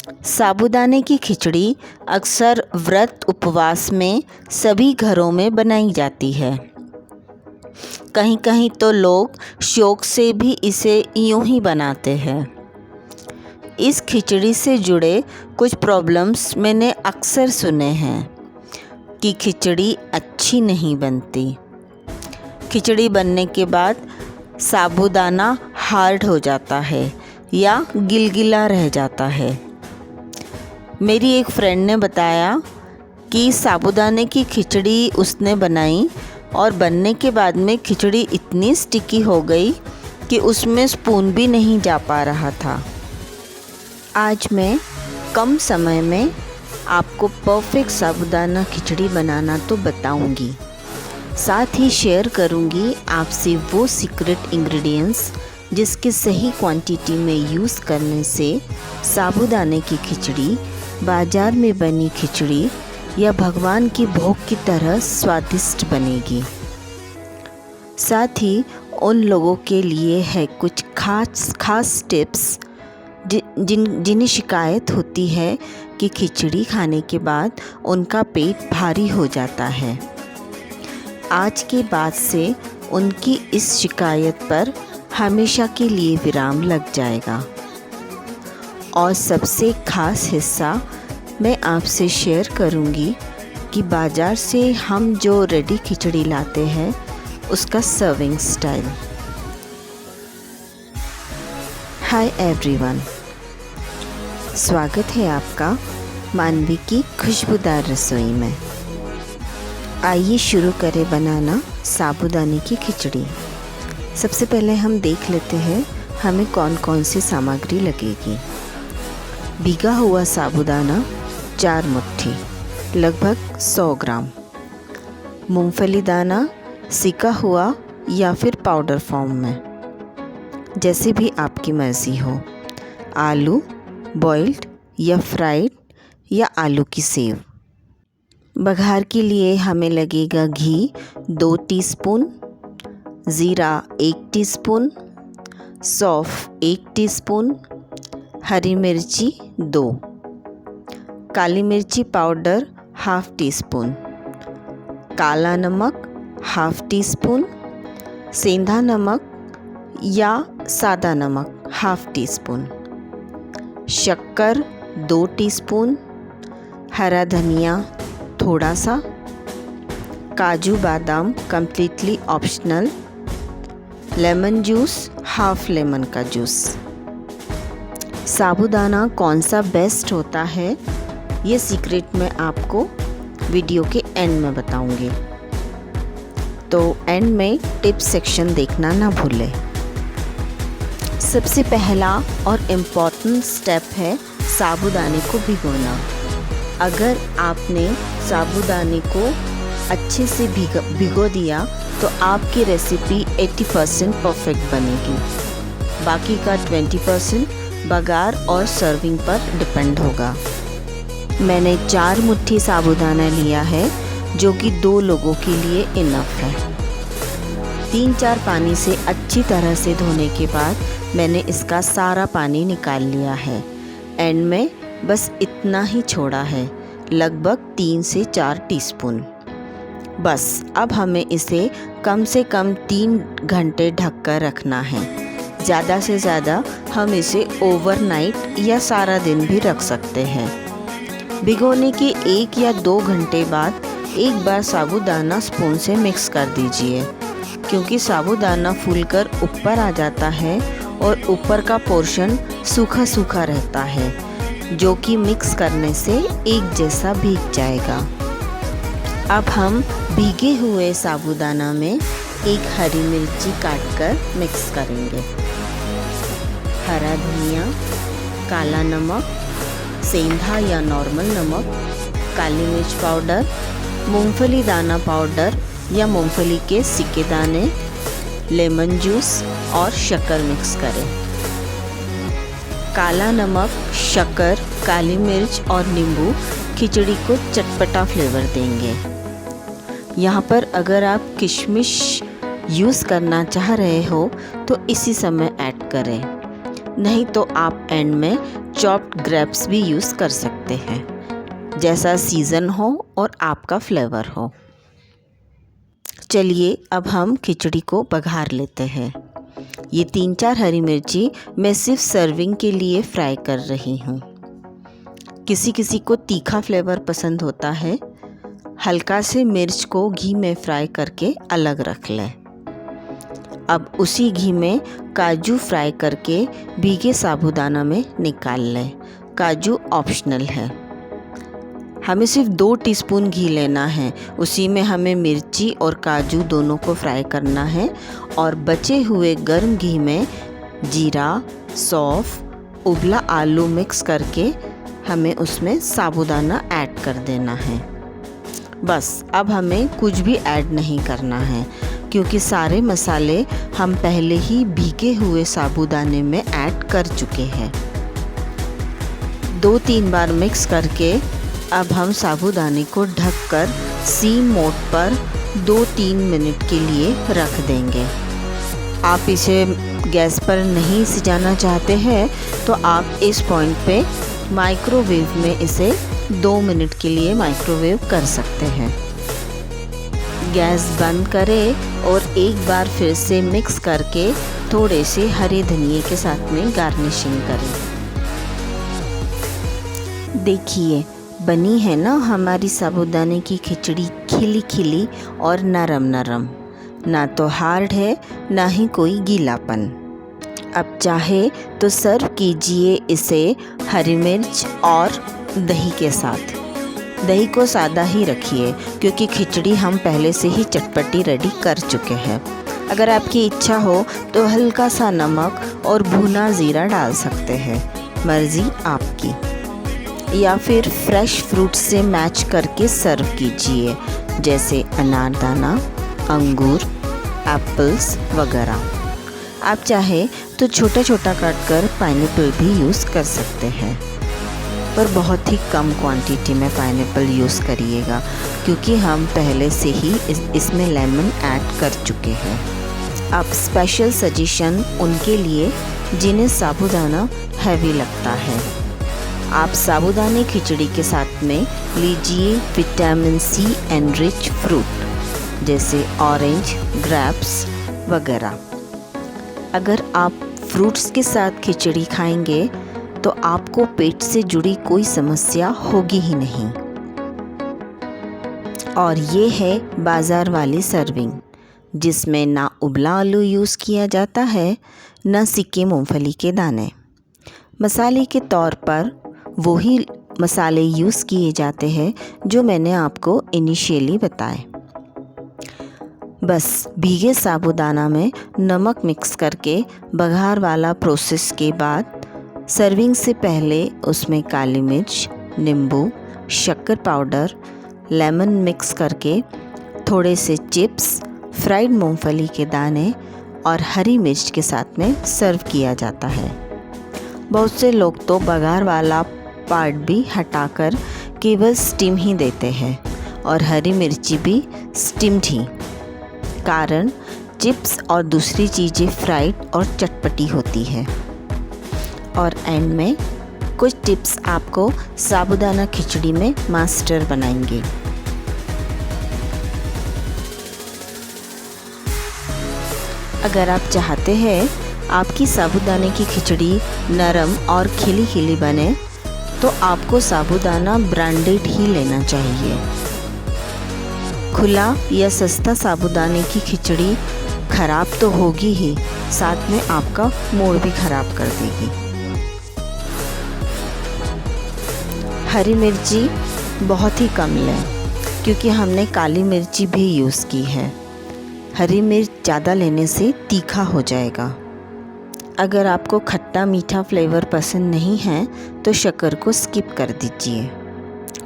साबूदाने की खिचड़ी अक्सर व्रत उपवास में सभी घरों में बनाई जाती है। कहीं कहीं तो लोग शौक से भी इसे यूं ही बनाते हैं। इस खिचड़ी से जुड़े कुछ प्रॉब्लम्स मैंने अक्सर सुने हैं कि खिचड़ी अच्छी नहीं बनती। खिचड़ी बनने के बाद साबूदाना हार्ड हो जाता है या गिलगिला रह जाता है। मेरी एक फ्रेंड ने बताया कि साबूदाने की खिचड़ी उसने बनाई और बनने के बाद में खिचड़ी इतनी स्टिकी हो गई कि उसमें स्पून भी नहीं जा पा रहा था। आज मैं कम समय में आपको परफेक्ट साबूदाना खिचड़ी बनाना तो बताऊंगी, साथ ही शेयर करूंगी आपसे वो सीक्रेट इंग्रेडिएंट्स जिसके सही क्वांटिटी में यूज़ करने से साबूदाने की खिचड़ी बाज़ार में बनी खिचड़ी या भगवान की भोग की तरह स्वादिष्ट बनेगी। साथ ही उन लोगों के लिए है कुछ खास टिप्स जिन्हें शिकायत होती है कि खिचड़ी खाने के बाद उनका पेट भारी हो जाता है। आज के बाद से उनकी इस शिकायत पर हमेशा के लिए विराम लग जाएगा। और सबसे खास हिस्सा मैं आपसे शेयर करूंगी कि बाज़ार से हम जो रेडी खिचड़ी लाते हैं उसका सर्विंग स्टाइल। हाय एवरीवन, स्वागत है आपका मानवी की खुशबूदार रसोई में। आइए शुरू करें बनाना साबूदाने की खिचड़ी। सबसे पहले हम देख लेते हैं हमें कौन कौन सी सामग्री लगेगी। भीगा हुआ साबूदाना 4 मुट्ठी लगभग 100 ग्राम। मूंगफली दाना सिका हुआ या फिर पाउडर फॉर्म में, जैसे भी आपकी मर्ज़ी हो। आलू बॉइल्ड या फ्राइड या आलू की सेव। बघार के लिए हमें लगेगा घी 2 टीस्पून, ज़ीरा 1 टीस्पून, सौंफ 1 टीस्पून, हरी मिर्ची 2, काली मिर्ची पाउडर ½ टीस्पून, काला नमक ½ टीस्पून, सेंधा नमक या सादा नमक ½ टीस्पून, शक्कर 2 टीस्पून, हरा धनिया थोड़ा सा, काजू बादाम completely optional, lemon juice ½ lemon का जूस। साबूदाना कौन सा बेस्ट होता है ये सीक्रेट मैं आपको वीडियो के एंड में बताऊंगी, तो एंड में टिप्स सेक्शन देखना ना भूलें। सबसे पहला और इम्पॉर्टेंट स्टेप है साबूदाने को भिगोना। अगर आपने साबूदाने को अच्छे से भिगो दिया तो आपकी रेसिपी 80% परफेक्ट बनेगी। बाकी का 20% बघार और सर्विंग पर डिपेंड होगा। मैंने 4 मुट्ठी साबूदाना लिया है जो कि 2 लोगों के लिए इनफ है। 3-4 पानी से अच्छी तरह से धोने के बाद मैंने इसका सारा पानी निकाल लिया है। एंड में बस इतना ही छोड़ा है, लगभग 3 से 4 टीस्पून। बस अब हमें इसे कम से कम 3 घंटे ढक कर रखना है। ज़्यादा से ज़्यादा हम इसे ओवरनाइट या सारा दिन भी रख सकते हैं। भिगोने के 1 या 2 घंटे बाद एक बार साबूदाना स्पून से मिक्स कर दीजिए, क्योंकि साबूदाना फूलकर ऊपर आ जाता है और ऊपर का पोर्शन सूखा सूखा रहता है, जो कि मिक्स करने से एक जैसा भीग जाएगा। अब हम भीगे हुए साबूदाना में एक हरी मिर्ची काटकर मिक्स करेंगे। हरा धनिया, काला नमक, सेंधा या नॉर्मल नमक, काली मिर्च पाउडर, मूंगफली दाना पाउडर या मूंगफली के सिके दाने, लेमन जूस और शक्कर मिक्स करें। काला नमक, शक्कर, काली मिर्च और नींबू खिचड़ी को चटपटा फ्लेवर देंगे। यहाँ पर अगर आप किशमिश यूज़ करना चाह रहे हो तो इसी समय ऐड करें, नहीं तो आप एंड में चॉप्ड ग्रेप्स भी यूज़ कर सकते हैं, जैसा सीज़न हो और आपका फ्लेवर हो। चलिए अब हम खिचड़ी को बघार लेते हैं। ये 3-4 हरी मिर्ची मैं सिर्फ सर्विंग के लिए फ्राई कर रही हूँ। किसी किसी को तीखा फ्लेवर पसंद होता है। हल्का से मिर्च को घी में फ्राई करके अलग रख लें। अब उसी घी में काजू फ्राई करके भीगे साबूदाना में निकाल लें। काजू ऑप्शनल है। हमें सिर्फ 2 टीस्पून घी लेना है। उसी में हमें मिर्ची और काजू दोनों को फ्राई करना है और बचे हुए गर्म घी में जीरा, सौंफ, उबला आलू मिक्स करके हमें उसमें साबूदाना ऐड कर देना है। बस अब हमें कुछ भी ऐड नहीं करना है, क्योंकि सारे मसाले हम पहले ही भीगे हुए साबूदाने में ऐड कर चुके हैं। 2-3 बार मिक्स करके अब हम साबूदाने को ढककर सीम मोड पर 2-3 मिनट के लिए रख देंगे। आप इसे गैस पर नहीं सिजाना चाहते हैं तो आप इस पॉइंट पे माइक्रोवेव में इसे 2 मिनट के लिए माइक्रोवेव कर सकते हैं। गैस बंद करें और एक बार फिर से मिक्स करके थोड़े से हरे धनिए के साथ में गार्निशिंग करें। देखिए बनी है ना हमारी साबूदाने की खिचड़ी, खिली खिली और नरम नरम, ना तो हार्ड है ना ही कोई गीलापन। अब चाहे तो सर्व कीजिए इसे हरी मिर्च और दही के साथ। दही को सादा ही रखिए, क्योंकि खिचड़ी हम पहले से ही चटपटी रेडी कर चुके हैं। अगर आपकी इच्छा हो तो हल्का सा नमक और भुना ज़ीरा डाल सकते हैं, मर्ज़ी आपकी। या फिर फ्रेश फ्रूट से मैच करके सर्व कीजिए, जैसे अनारदाना, अंगूर, एप्पल्स वगैरह। आप चाहे तो छोटा छोटा काट कर पाइनएप्पल भी यूज़ कर सकते हैं, पर बहुत ही कम क्वांटिटी में पाइनएप्पल यूज़ करिएगा, क्योंकि हम पहले से ही इसमें लेमन ऐड कर चुके हैं। अब स्पेशल सजेशन उनके लिए जिन्हें साबूदाना हैवी लगता है। आप साबूदाने खिचड़ी के साथ में लीजिए विटामिन सी एनरिच फ्रूट, जैसे ऑरेंज, ग्रेप्स वगैरह। अगर आप फ्रूट्स के साथ खिचड़ी खाएंगे तो आपको पेट से जुड़ी कोई समस्या होगी ही नहीं। और ये है बाज़ार वाली सर्विंग, जिसमें ना उबला आलू यूज़ किया जाता है, ना सिक्के मूंगफली के दाने। मसाले के तौर पर वही मसाले यूज़ किए जाते हैं जो मैंने आपको इनिशियली बताए। बस भीगे साबूदाना में नमक मिक्स करके बघार वाला प्रोसेस के बाद सर्विंग से पहले उसमें काली मिर्च, नींबू, शक्कर पाउडर, लेमन मिक्स करके थोड़े से चिप्स, फ्राइड मूंगफली के दाने और हरी मिर्च के साथ में सर्व किया जाता है। बहुत से लोग तो बघार वाला पार्ट भी हटाकर केवल स्टीम ही देते हैं और हरी मिर्ची भी स्टीम्ड ही, कारण चिप्स और दूसरी चीज़ें फ्राइड और चटपटी होती है। और एंड में कुछ टिप्स आपको साबूदाना खिचड़ी में मास्टर बनाएंगे। अगर आप चाहते हैं आपकी साबूदाने की खिचड़ी नरम और खिली खिली बने, तो आपको साबूदाना ब्रांडेड ही लेना चाहिए। खुला या सस्ता साबूदाने की खिचड़ी खराब तो होगी ही, साथ में आपका मूड भी खराब कर देगी। हरी मिर्ची बहुत ही कम लें, क्योंकि हमने काली मिर्ची भी यूज़ की है। हरी मिर्च ज़्यादा लेने से तीखा हो जाएगा। अगर आपको खट्टा मीठा फ्लेवर पसंद नहीं है तो शक्कर को स्किप कर दीजिए।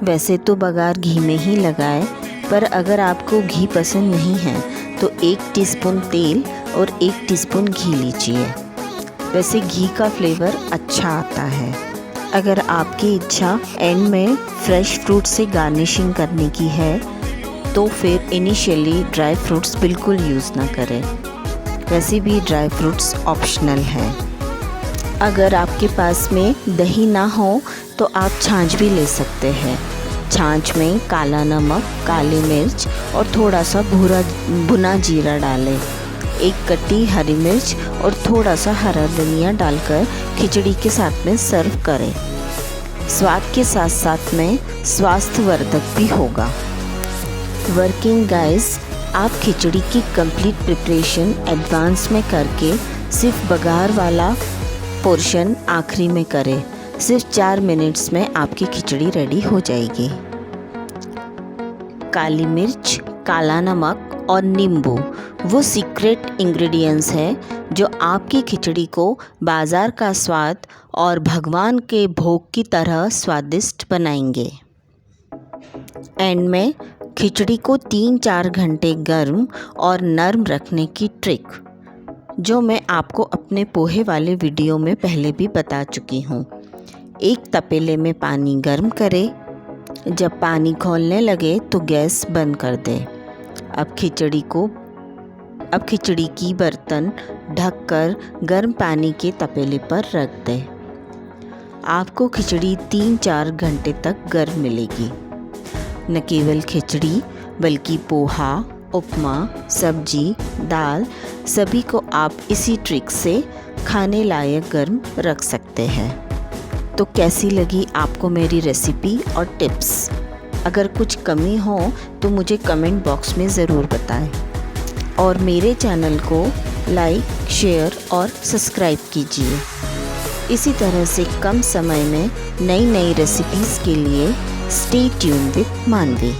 वैसे तो बघार घी में ही लगाए, पर अगर आपको घी पसंद नहीं है तो 1 टीस्पून तेल और 1 टीस्पून घी लीजिए। वैसे घी का फ्लेवर अच्छा आता है। अगर आपकी इच्छा एंड में फ्रेश फ्रूट से गार्निशिंग करने की है तो फिर इनिशियली ड्राई फ्रूट्स बिल्कुल यूज़ ना करें। वैसे भी ड्राई फ्रूट्स ऑप्शनल हैं। अगर आपके पास में दही ना हो तो आप छाछ भी ले सकते हैं। छाछ में काला नमक, काली मिर्च और थोड़ा सा भुना जीरा डालें। एक कटी हरी मिर्च और थोड़ा सा हरा धनिया डालकर खिचड़ी के साथ में सर्व करें। स्वाद के साथ साथ में स्वास्थ्यवर्धक भी होगा। वर्किंग गाइस, आप खिचड़ी की कंप्लीट प्रिपरेशन एडवांस में करके सिर्फ बघार वाला पोर्शन आखिरी में करें। सिर्फ 4 मिनट्स में आपकी खिचड़ी रेडी हो जाएगी। काली मिर्च, काला नमक और नींबू वो सीक्रेट इंग्रेडिएंट्स हैं जो आपकी खिचड़ी को बाज़ार का स्वाद और भगवान के भोग की तरह स्वादिष्ट बनाएंगे। एंड में खिचड़ी को 3-4 घंटे गर्म और नरम रखने की ट्रिक, जो मैं आपको अपने पोहे वाले वीडियो में पहले भी बता चुकी हूँ। एक तपेले में पानी गर्म करें। जब पानी खौलने लगे तो गैस बंद कर दें। अब खिचड़ी की बर्तन ढककर गर्म पानी के तपेले पर रख दें। आपको खिचड़ी 3-4 घंटे तक गर्म मिलेगी। न केवल खिचड़ी बल्कि पोहा, उपमा, सब्जी, दाल सभी को आप इसी ट्रिक से खाने लायक गर्म रख सकते हैं। तो कैसी लगी आपको मेरी रेसिपी और टिप्स? अगर कुछ कमी हो तो मुझे कमेंट बॉक्स में ज़रूर बताएं और मेरे चैनल को लाइक, शेयर और सब्सक्राइब कीजिए। इसी तरह से कम समय में नई रेसिपीज़ के लिए स्टे ट्यून्ड विद मानवी।